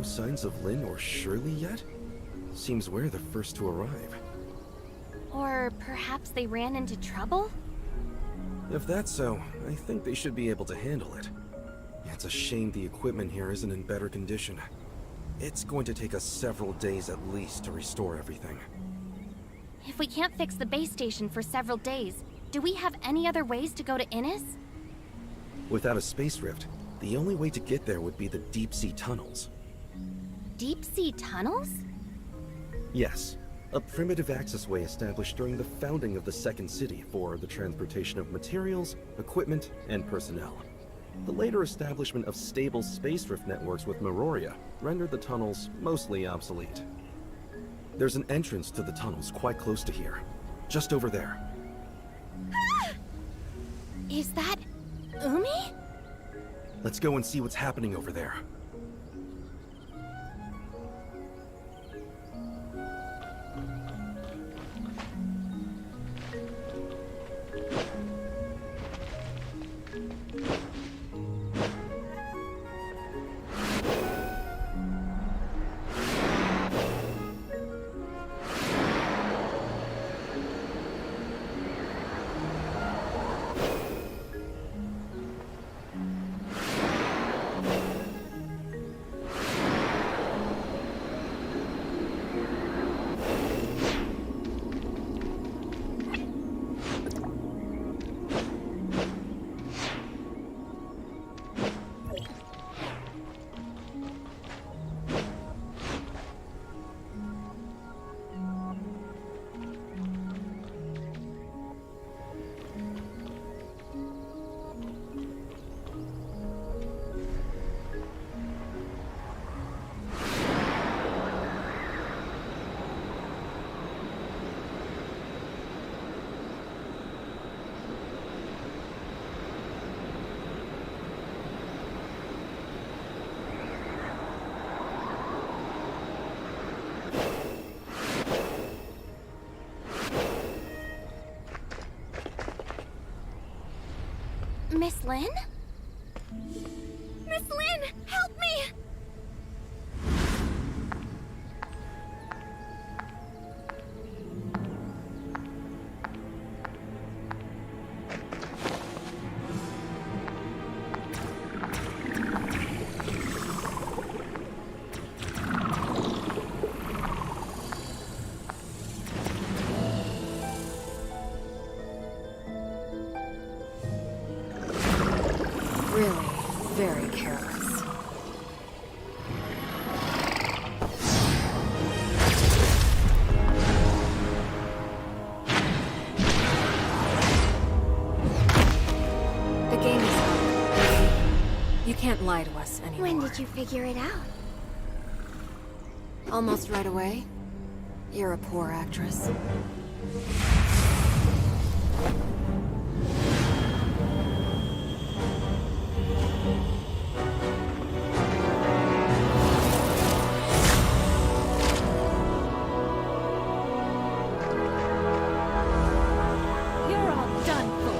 signs of Lynn or Shirley yet? Seems we're the first to arrive. Or perhaps they ran into trouble? If that's so, I think they should be able to handle it. It's a shame the equipment here isn't in better condition. It's going to take us several days at least to restore everything. If we can't fix the base station for several days, do we have any other ways to go to Innis? Without a space rift, the only way to get there would be the deep-sea tunnels. Deep-sea tunnels? Yes, a primitive access way established during the founding of the second city for the transportation of materials, equipment, and personnel. The later establishment of stable space rift networks with Meroria rendered the tunnels mostly obsolete. There's an entrance to the tunnels quite close to here, just over there. Is that Umi? Let's go and see what's happening over there. Miss Lynn? Miss Lynn, help me! Really, very careless. The game is up. You can't lie to us anymore. When did you figure it out? Almost right away. You're a poor actress. You're all done for.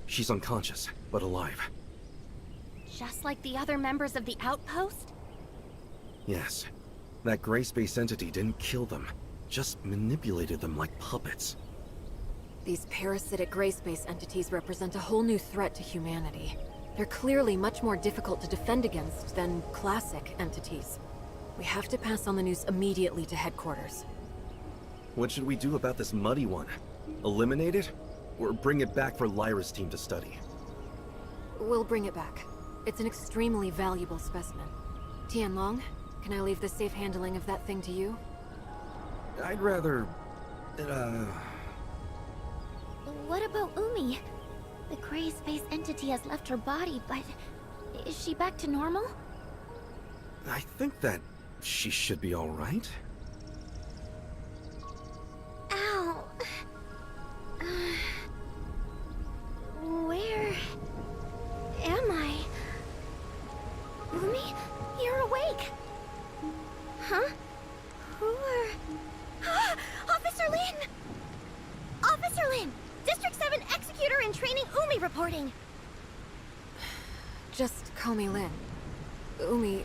She's unconscious, but alive. Just like the other members of the outpost? Yes. That gray space entity didn't kill them, just manipulated them like puppets. These parasitic gray space entities represent a whole new threat to humanity. They're clearly much more difficult to defend against than classic entities. We have to pass on the news immediately to headquarters. What should we do about this muddy one? Eliminate it? Or bring it back for Lyra's team to study? We'll bring it back. It's an extremely valuable specimen. Tianlong, can I leave the safe handling of that thing to you? I'd rather... What about Umi? The gray space entity has left her body, but is she back to normal? I think that she should be alright. Ow. Where am I? Umi, you're awake. Huh? Who are... Officer Lin! Officer Lin! District 7 Executor in Training Umi reporting! Just call me Lin. Umi,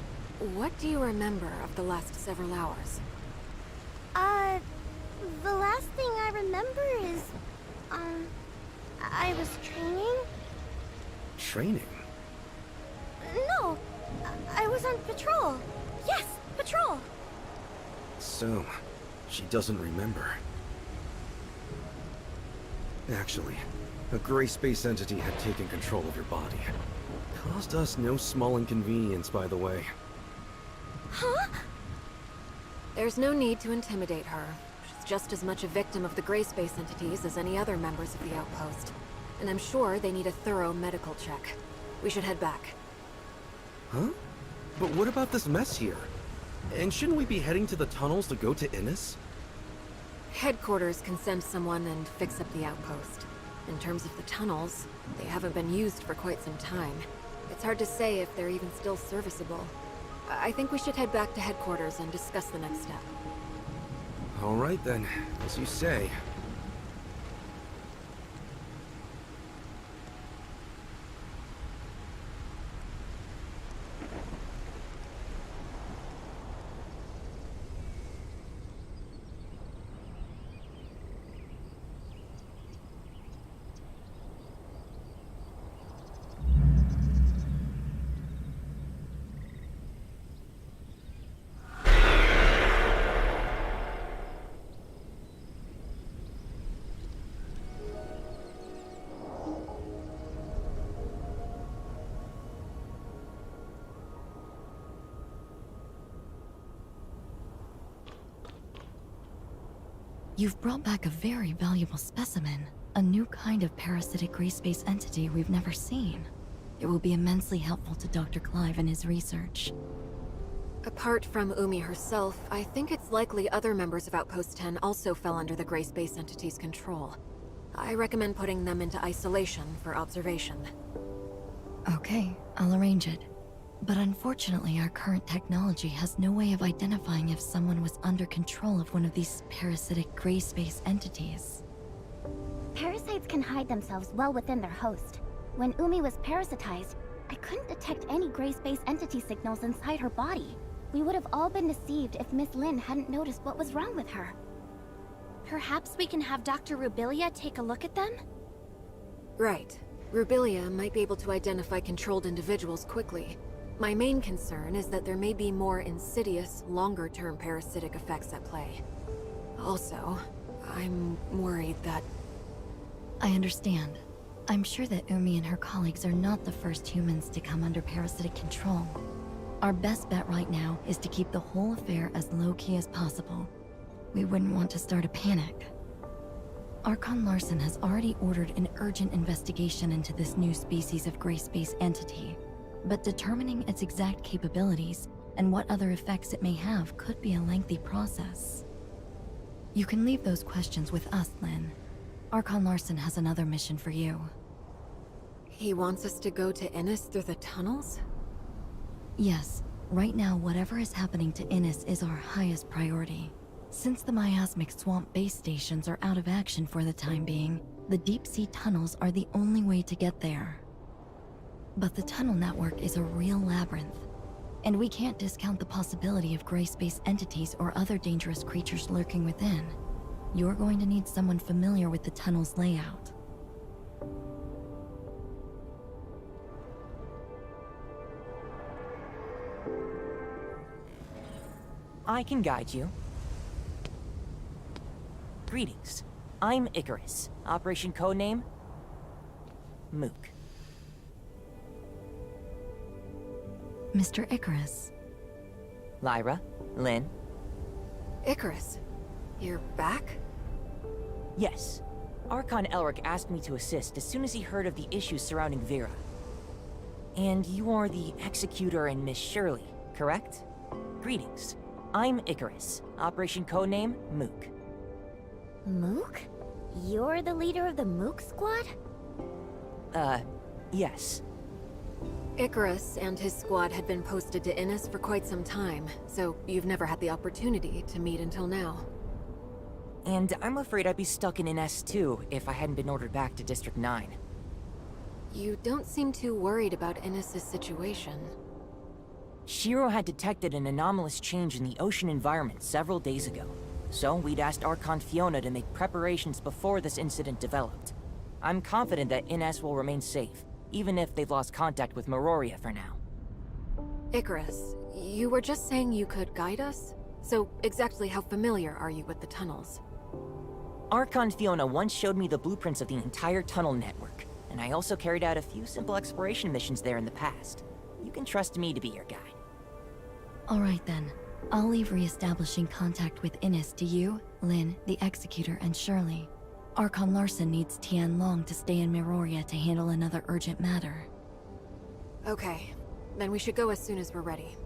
what do you remember of the last several hours? The last thing I remember is, I was training? Training? No, I was on patrol. Yes, patrol. So, she doesn't remember. Actually, a gray space entity had taken control of your body. Caused us no small inconvenience, by the way. Huh? There's no need to intimidate her. She's just as much a victim of the gray space entities as any other members of the outpost. And I'm sure they need a thorough medical check. We should head back. Huh? But what about this mess here? And shouldn't we be heading to the tunnels to go to Innis? Headquarters can send someone and fix up the outpost. In terms of the tunnels, they haven't been used for quite some time. It's hard to say if they're even still serviceable. I think we should head back to headquarters and discuss the next step. All right then, as you say. You've brought back a very valuable specimen, a new kind of parasitic gray space entity we've never seen. It will be immensely helpful to Dr. Clive in his research. Apart from Umi herself, I think it's likely other members of Outpost 10 also fell under the Gray Space Entity's control. I recommend putting them into isolation for observation. Okay, I'll arrange it. But unfortunately, our current technology has no way of identifying if someone was under control of one of these parasitic gray space entities. Parasites can hide themselves well within their host. When Umi was parasitized, I couldn't detect any gray space entity signals inside her body. We would have all been deceived if Miss Lin hadn't noticed what was wrong with her. Perhaps we can have Dr. Rubilia take a look at them? Right. Rubilia might be able to identify controlled individuals quickly. My main concern is that there may be more insidious, longer-term parasitic effects at play. Also, I'm worried that... I understand. I'm sure that Umi and her colleagues are not the first humans to come under parasitic control. Our best bet right now is to keep the whole affair as low-key as possible. We wouldn't want to start a panic. Archon Larson has already ordered an urgent investigation into this new species of gray space entity, but determining its exact capabilities and what other effects it may have could be a lengthy process. You can leave those questions with us, Lin. Archon Larson has another mission for you. He wants us to go to Innis through the tunnels? Yes, right now whatever is happening to Innis is our highest priority. Since the miasmic swamp base stations are out of action for the time being, the deep-sea tunnels are the only way to get there. But the tunnel network is a real labyrinth, and we can't discount the possibility of gray space entities or other dangerous creatures lurking within. You're going to need someone familiar with the tunnel's layout. I can guide you. Greetings. I'm Icarus. Operation codename? Mook. Mr. Icarus. Lyra? Lynn? Icarus, you're back? Yes. Archon Elric asked me to assist as soon as he heard of the issues surrounding Vera. And you are the Executor and Miss Shirley, correct? Greetings. I'm Icarus. Operation codename Mook. Mook? You're the leader of the Mook squad? Yes. Icarus and his squad had been posted to Innis for quite some time, so you've never had the opportunity to meet until now. And I'm afraid I'd be stuck in an S2 if I hadn't been ordered back to District 9. You don't seem too worried about Innis's situation. Shiro had detected an anomalous change in the ocean environment several days ago, so we'd asked Archon Fiona to make preparations before this incident developed. I'm confident that Innes will remain safe, even if they've lost contact with Meroria for now. Icarus, you were just saying you could guide us? So exactly how familiar are you with the tunnels? Archon Fiona once showed me the blueprints of the entire tunnel network, and I also carried out a few simple exploration missions there in the past. You can trust me to be your guide. All right then. I'll leave re-establishing contact with Innis to you, Lin, the Executor, and Shirley. Archon Larson needs Tian Long to stay in Meroria to handle another urgent matter. Okay, then we should go as soon as we're ready.